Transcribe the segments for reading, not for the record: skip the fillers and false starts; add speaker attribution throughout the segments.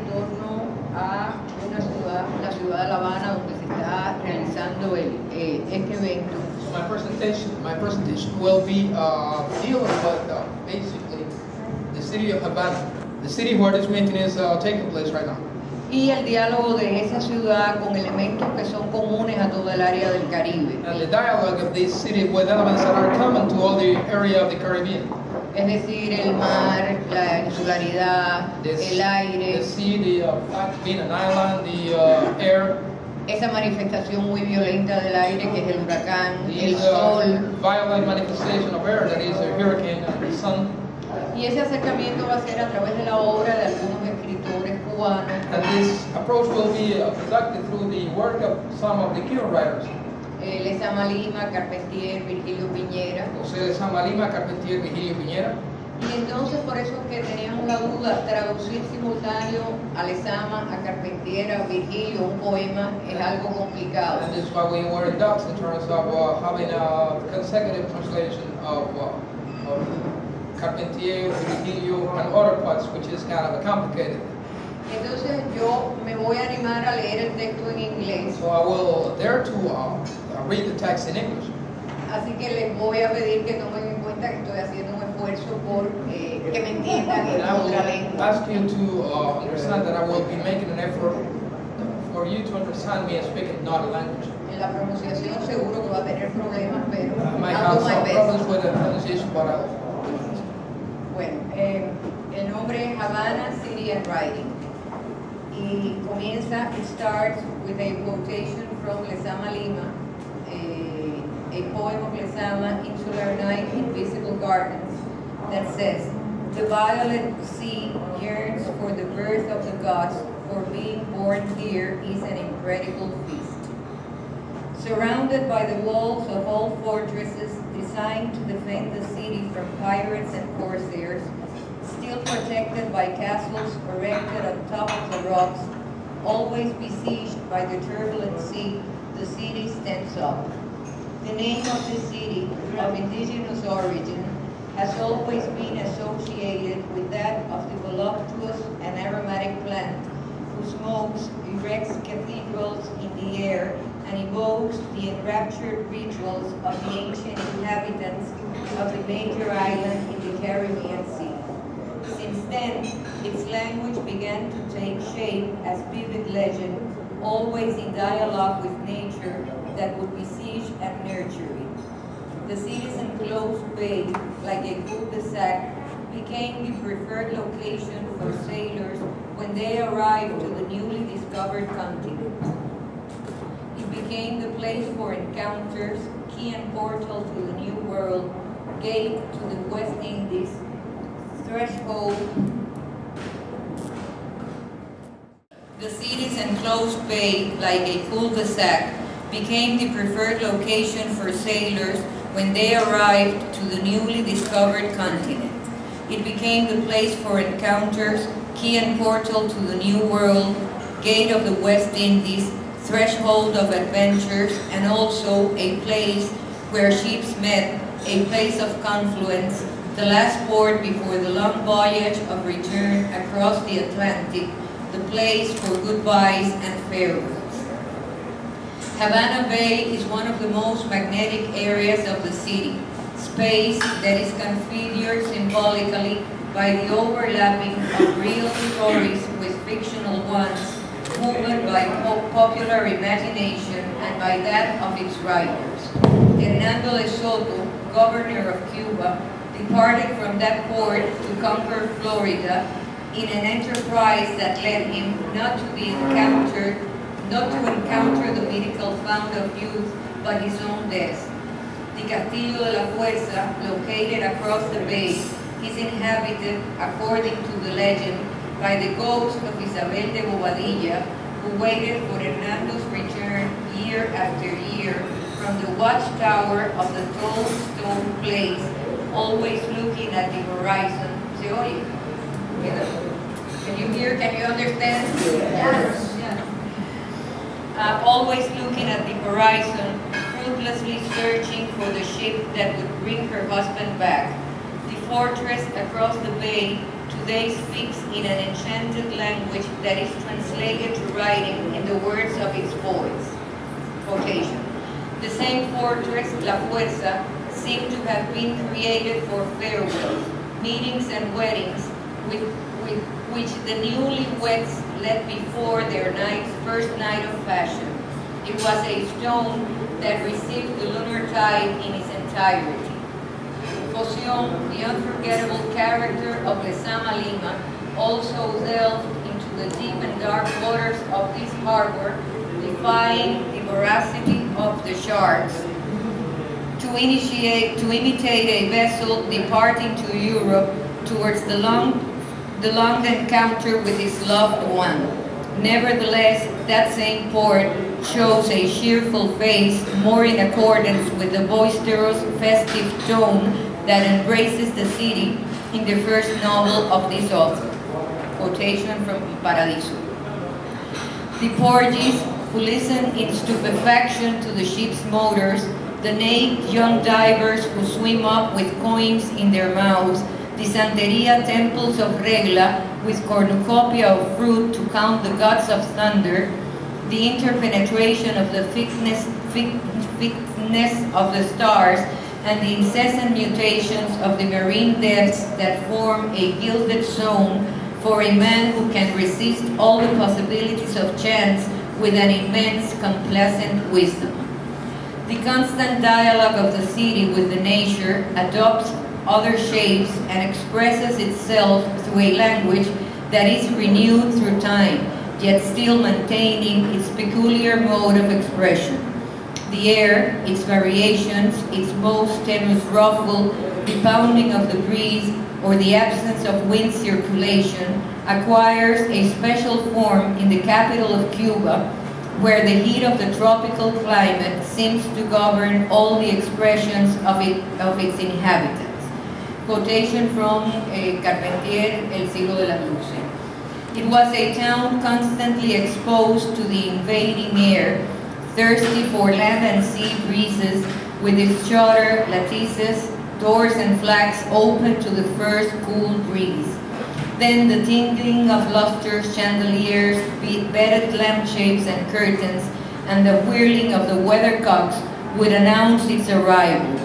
Speaker 1: torno a una ciudad, la ciudad de La Habana, donde se está realizando este evento.
Speaker 2: So my presentation will be dealing with basically the city of Havana, the city where this meeting is taking place right now.
Speaker 1: Y el diálogo de esa ciudad con elementos que son comunes a toda el área del Caribe.
Speaker 2: And the dialogue of this city with elements that are common to all the area of the Caribbean.
Speaker 1: Es decir, el mar, la insularidad, el aire.
Speaker 2: The sea, the fact being an island, the air.
Speaker 1: Esa manifestación muy violenta del aire que es el huracán, el
Speaker 2: The
Speaker 1: sol.
Speaker 2: violent manifestation of air that is a hurricane and the sun.
Speaker 1: Y ese acercamiento va a ser a través de la obra de algunos escritores cubanos.
Speaker 2: And this approach will be conducted through the work of some of the Cuban writers.
Speaker 1: Lezama Lima, Carpentier, Virgilio Piñera.
Speaker 2: José de San Lima, Carpentier, Vigilio Piñera.
Speaker 1: Y entonces por eso es que teníamos la duda, traducir simultáneo a Lezama, a Carpentier, a Virgilio, un poema es algo complicado.
Speaker 2: And this is why we were in doubts in terms of having a consecutive translation of Carpentier, Virgilio, and other parts, which is kind of complicated.
Speaker 1: Entonces yo me voy a animar a leer el texto en inglés.
Speaker 2: So I will dare to read the text in English.
Speaker 1: Así que les voy a pedir que tomen en cuenta que estoy haciendo un esfuerzo por que me entiendan en
Speaker 2: And I
Speaker 1: otra
Speaker 2: will
Speaker 1: lengua.
Speaker 2: ask you to understand that I will be making an effort for you to understand me and speak in another language.
Speaker 1: En la pronunciación seguro que va a tener problemas, pero
Speaker 2: I might
Speaker 1: I'll
Speaker 2: have
Speaker 1: do my
Speaker 2: some
Speaker 1: best.
Speaker 2: problems with the pronunciation, but I'll.
Speaker 1: Bueno, el nombre es Havana, City and Writing. Y comienza, it starts with a quotation from Lezama Lima, a poem of Lezama, Insular Night, Invisible Gardens, that says, "The violet sea yearns for the birth of the gods, for being born here is an incredible feast. Surrounded by the walls of all fortresses designed to defend the city from pirates and corsairs, still protected by castles erected on top of the rocks, always besieged by the turbulent sea, the city stands up. The name of the city, of indigenous origin, has always been associated with that of the voluptuous and aromatic plant, whose smokes erects cathedrals in the air and evokes the enraptured rituals of the ancient inhabitants of the major island in the Caribbean Sea. Since then, its language began to take shape as vivid legend, always in dialogue with nature that would besiege and nurture it. The city's enclosed bay, like a cul-de-sac, became the preferred location for sailors when they arrived to the newly discovered continent. It became the place for encounters, key and portal to the New World, gate to the West Indies, threshold. The city's enclosed bay, like a cul-de-sac, became the preferred location for sailors when they arrived to the newly discovered continent. It became the place for encounters, key and portal to the New World, gate of the West Indies, threshold of adventures, and also a place where ships met, a place of confluence, the last port before the long voyage of return across the Atlantic, the place for goodbyes and farewells. Havana Bay is one of the most magnetic areas of the city, space that is configured symbolically by the overlapping of real stories with fictional ones, moved by popular imagination and by that of its writers. Hernando de Soto, governor of Cuba, departed from that port to conquer Florida in an enterprise that led him not to encounter the mythical fount of youth, but his own death. The Castillo de la Fuerza, located across the bay, is inhabited, according to the legend, by the ghost of Isabel de Bobadilla, who waited for Hernando's return year after year from the watchtower of the tall stone place, always looking at the horizon. ¿Se oye? Can you hear? Can you understand?
Speaker 3: Yes.
Speaker 1: Always looking at the horizon, fruitlessly searching for the ship that would bring her husband back. The fortress across the bay today speaks in an enchanted language that is translated to writing in the words of its poets. Quotation. The same fortress, La Fuerza, seemed to have been created for farewells, meetings and weddings, with which the newlyweds led before their first night of passion. It was a stone that received the lunar tide in its entirety. Poción, the unforgettable character of Lezama Lima, also delved into the deep and dark waters of this harbor, defying the voracity of the sharks, to imitate a vessel departing to Europe towards the long encounter with his loved one. Nevertheless, that same port shows a cheerful face more in accordance with the boisterous, festive tone that embraces the city in the first novel of this author. Quotation from Paradiso. The Porgies, who listen in stupefaction to the ship's motors, the naked young divers who swim up with coins in their mouths, the Santeria temples of Regla with cornucopia of fruit to count the gods of thunder, the interpenetration of the thickness of the stars, and the incessant mutations of the marine depths that form a gilded zone for a man who can resist all the possibilities of chance with an immense complacent wisdom. The constant dialogue of the city with the nature adopts other shapes and expresses itself through a language that is renewed through time, yet still maintaining its peculiar mode of expression. The air, its variations, its most tenuous ruffle, the pounding of the breeze, or the absence of wind circulation, acquires a special form in the capital of Cuba, where the heat of the tropical climate seems to govern all the expressions of its inhabitants. Quotation from Carpentier, El siglo de las luces. It was a town constantly exposed to the invading air, thirsty for land and sea breezes, with its shutter, lattices, doors and flags open to the first cool breeze. Then the tingling of lustres, chandeliers, bedded lampshades and curtains, and the whirling of the weathercocks would announce its arrival.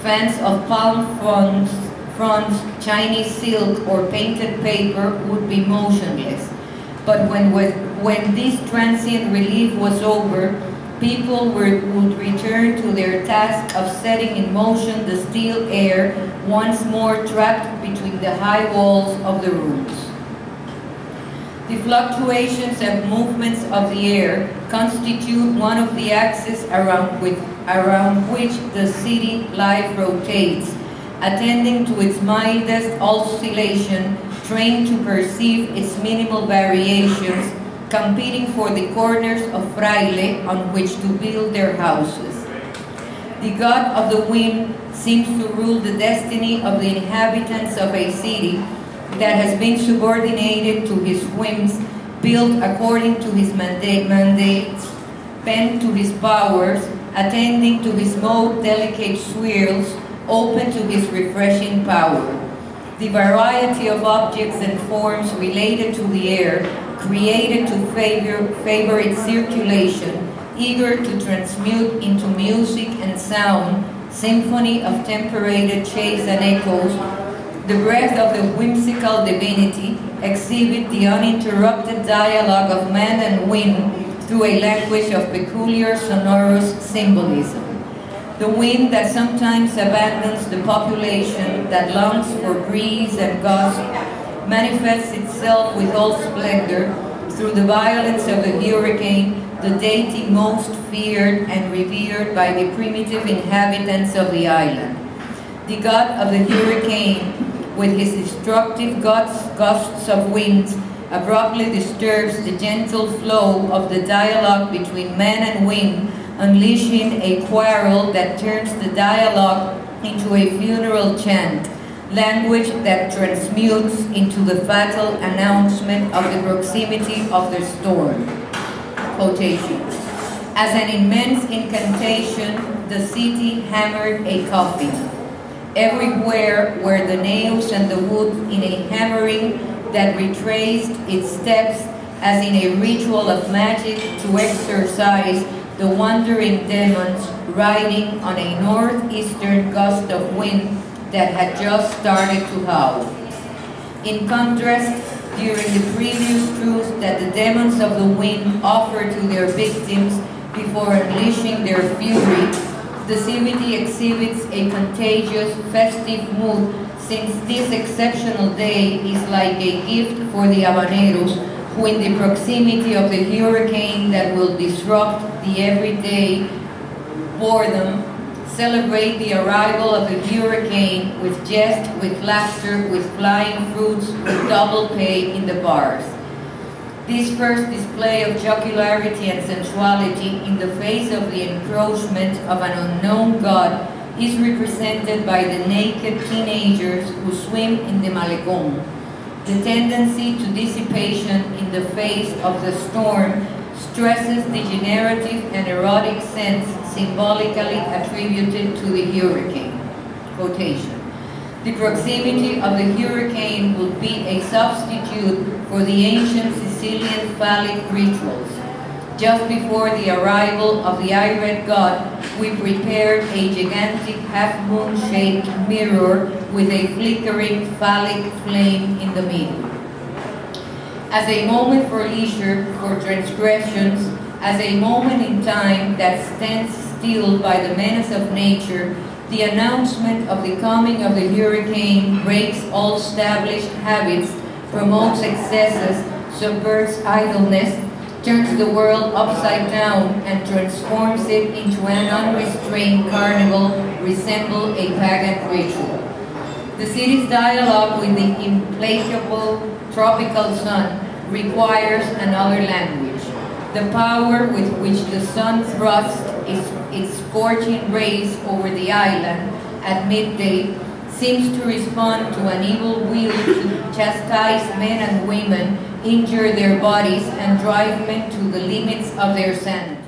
Speaker 1: Fans of palm fronds, Chinese silk, or painted paper would be motionless. But when this transient relief was over, people would return to their task of setting in motion the still air, once more trapped between the high walls of the rooms. The fluctuations and movements of the air constitute one of the axes around which the city life rotates, attending to its mildest oscillation, trained to perceive its minimal variations, competing for the corners of Fraile on which to build their houses. The god of the wind seems to rule the destiny of the inhabitants of a city that has been subordinated to his whims, built according to his mandates, bent to his powers, attending to his most delicate swirls, open to his refreshing power. The variety of objects and forms related to the air, created to favor its circulation, eager to transmute into music and sound, symphony of temperated shades and echoes, the breath of the whimsical divinity, exhibit the uninterrupted dialogue of man and wind through a language of peculiar sonorous symbolism. The wind that sometimes abandons the population, that longs for breeze and gust, manifests itself with all splendor through the violence of the hurricane, the deity most feared and revered by the primitive inhabitants of the island. The god of the hurricane, with his destructive gusts of winds, abruptly disturbs the gentle flow of the dialogue between man and wind, unleashing a quarrel that turns the dialogue into a funeral chant, language that transmutes into the fatal announcement of the proximity of the storm. Quotation. As an immense incantation, the city hammered a coffin. Everywhere were the nails and the wood in a hammering that retraced its steps as in a ritual of magic to exorcise the wandering demons riding on a northeastern gust of wind that had just started to howl. In contrast, during the previous cruise that the demons of the wind offered to their victims before unleashing their fury, the CBT exhibits a contagious, festive mood since this exceptional day is like a gift for the habaneros who, in the proximity of the hurricane that will disrupt the everyday boredom, celebrate the arrival of the hurricane with jest, with laughter, with flying fruits, with double pay in the bars. This first display of jocularity and sensuality in the face of the encroachment of an unknown god is represented by the naked teenagers who swim in the malecón. The tendency to dissipation in the face of the storm stresses the generative and erotic sense symbolically attributed to the hurricane. Quotation. The proximity of the hurricane would be a substitute for the ancient Sicilian phallic rituals. Just before the arrival of the irate god, we prepared a gigantic half-moon-shaped mirror with a flickering phallic flame in the middle. As a moment for leisure, for transgressions, as a moment in time that stands still by the menace of nature, the announcement of the coming of the hurricane breaks all established habits, promotes excesses, subverts idleness, turns the world upside down, and transforms it into an unrestrained carnival resembling a pagan ritual. The city's dialogue with the implacable tropical sun requires another language. The power with which the sun thrusts its scorching rays over the island at midday seems to respond to an evil will to chastise men and women, injure their bodies, and drive men to the limits of their sanity.